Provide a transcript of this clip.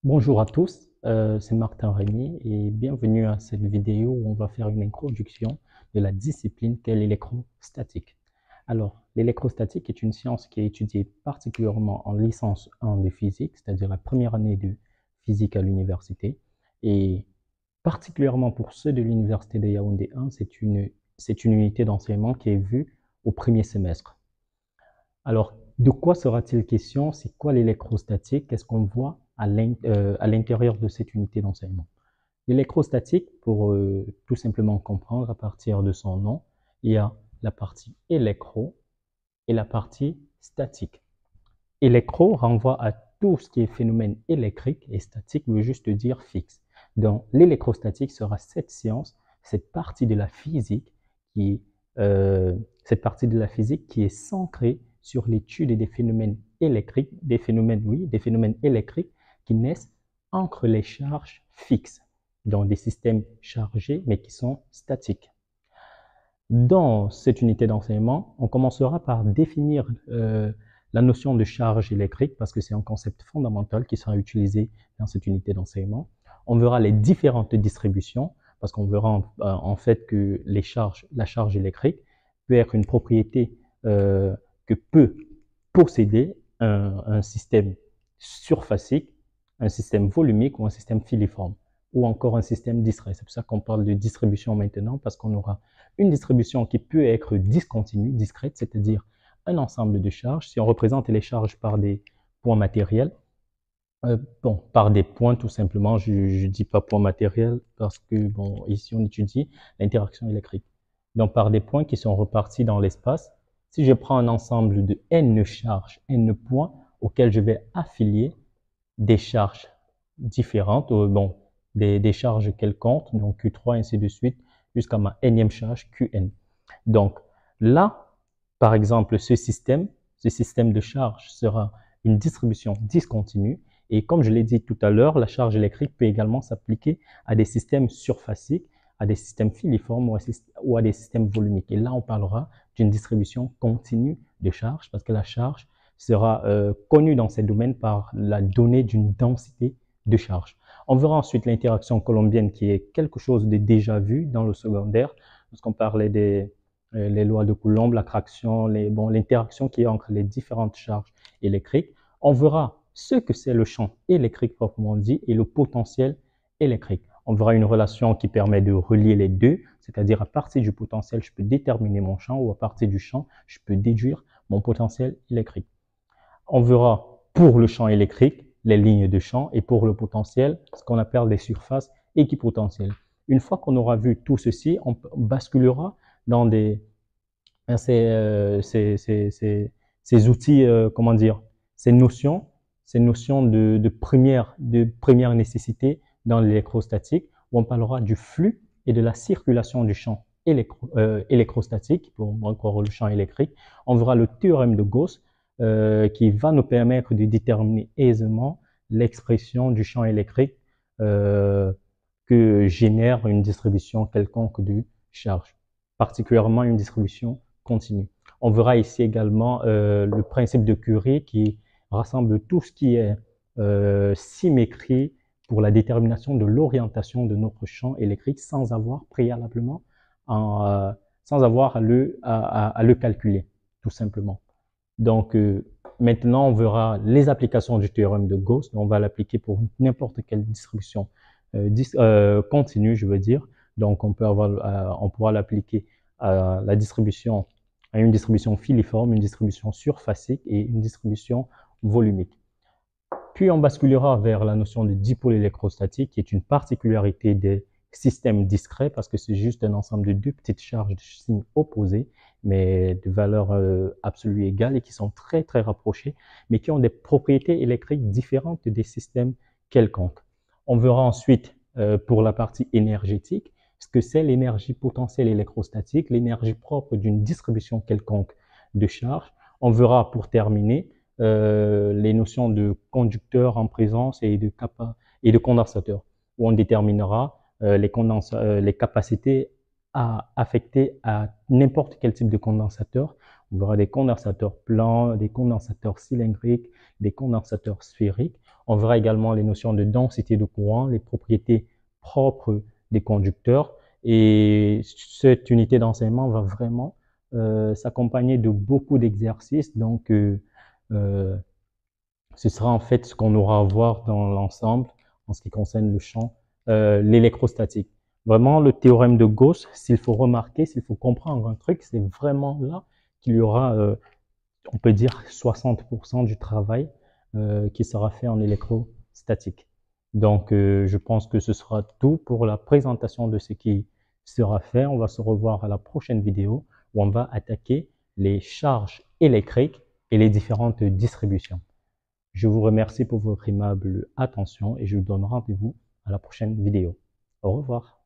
Bonjour à tous, c'est Martin Rémy et bienvenue à cette vidéo où on va faire une introduction de la discipline qu'est l'électrostatique. Alors, l'électrostatique est une science qui est étudiée particulièrement en licence 1 de physique, c'est-à-dire la première année de physique à l'université. Et particulièrement pour ceux de l'université de Yaoundé 1, c'est une unité d'enseignement qui est vue au premier semestre. Alors, de quoi sera-t-il question? C'est quoi l'électrostatique? Qu'est-ce qu'on voit à l'intérieur de cette unité d'enseignement? L'électrostatique, pour tout simplement comprendre à partir de son nom, il y a la partie électro et la partie statique. Électro renvoie à tout ce qui est phénomène électrique et statique veut juste dire fixe. Donc, l'électrostatique sera cette science, cette partie de la physique qui, cette partie de la physique qui est centrée sur l'étude des phénomènes électriques, des phénomènes électriques qui naissent entre les charges fixes, dans des systèmes chargés mais qui sont statiques. Dans cette unité d'enseignement, on commencera par définir la notion de charge électrique parce que c'est un concept fondamental qui sera utilisé dans cette unité d'enseignement. On verra les différentes distributions parce qu'on verra en fait que la charge électrique peut être une propriété que peut posséder un système surfacique, un système volumique ou un système filiforme ou encore un système discret. C'est pour ça qu'on parle de distribution maintenant parce qu'on aura une distribution qui peut être discontinue, discrète, c'est-à-dire un ensemble de charges. Si on représente les charges par des points matériels, bon, par des points tout simplement, je ne dis pas points matériels parce que, bon, ici on étudie l'interaction électrique. Donc par des points qui sont repartis dans l'espace, si je prends un ensemble de n charges, n points auxquels je vais affilier des charges différentes, bon, des charges quelconques, donc Q3, ainsi de suite, jusqu'à ma nème charge, Qn. Donc là, par exemple, ce système de charge sera une distribution discontinue. Et comme je l'ai dit tout à l'heure, la charge électrique peut également s'appliquer à des systèmes surfaciques, à des systèmes filiformes ou à des systèmes volumiques. Et là, on parlera d'une distribution continue de charge parce que la charge sera connue dans ces domaines par la donnée d'une densité de charge. On verra ensuite l'interaction colombienne qui est quelque chose de déjà vu dans le secondaire, lorsqu'on parlait des les lois de Coulomb, l'attraction, l'interaction qui est entre les différentes charges électriques. On verra ce que c'est le champ électrique proprement dit et le potentiel électrique. On verra une relation qui permet de relier les deux, c'est-à-dire à partir du potentiel, je peux déterminer mon champ ou à partir du champ, je peux déduire mon potentiel électrique. On verra pour le champ électrique les lignes de champ et pour le potentiel ce qu'on appelle des surfaces équipotentielles. Une fois qu'on aura vu tout ceci, on basculera dans ces outils, comment dire, ces notions de première nécessité dans l'électrostatique, où on parlera du flux et de la circulation du champ électrostatique, pour encore le champ électrique. On verra le théorème de Gauss, qui va nous permettre de déterminer aisément l'expression du champ électrique que génère une distribution quelconque de charge, particulièrement une distribution continue. On verra ici également le principe de Curie qui rassemble tout ce qui est symétrie pour la détermination de l'orientation de notre champ électrique sans avoir préalablement, sans avoir à le calculer, tout simplement. Donc, maintenant, on verra les applications du théorème de Gauss. On va l'appliquer pour n'importe quelle distribution continue, je veux dire. Donc, on pourra l'appliquer à une distribution filiforme, une distribution surfacique et une distribution volumique. Puis, on basculera vers la notion de dipôle électrostatique, qui est une particularité des systèmes discrets, parce que c'est juste un ensemble de deux petites charges de signes opposés, mais de valeurs absolues égales et qui sont très, très rapprochées, mais qui ont des propriétés électriques différentes des systèmes quelconques. On verra ensuite, pour la partie énergétique, ce que c'est l'énergie potentielle électrostatique, l'énergie propre d'une distribution quelconque de charge. On verra, pour terminer, les notions de conducteur en présence et de condensateur, où on déterminera les capacités à affecter à n'importe quel type de condensateur, On verra des condensateurs plans, des condensateurs cylindriques, des condensateurs sphériques. On verra également les notions de densité de courant, les propriétés propres des conducteurs. Et cette unité d'enseignement va vraiment s'accompagner de beaucoup d'exercices. Donc, ce sera en fait ce qu'on aura à voir dans l'ensemble en ce qui concerne le champ, l'électrostatique. Vraiment, le théorème de Gauss, s'il faut remarquer, s'il faut comprendre un truc, c'est vraiment là qu'il y aura, on peut dire, 60% du travail qui sera fait en électrostatique. Donc, je pense que ce sera tout pour la présentation de ce qui sera fait. On va se revoir à la prochaine vidéo où on va attaquer les charges électriques et les différentes distributions. Je vous remercie pour votre aimable attention et je vous donne rendez-vous à la prochaine vidéo. Au revoir.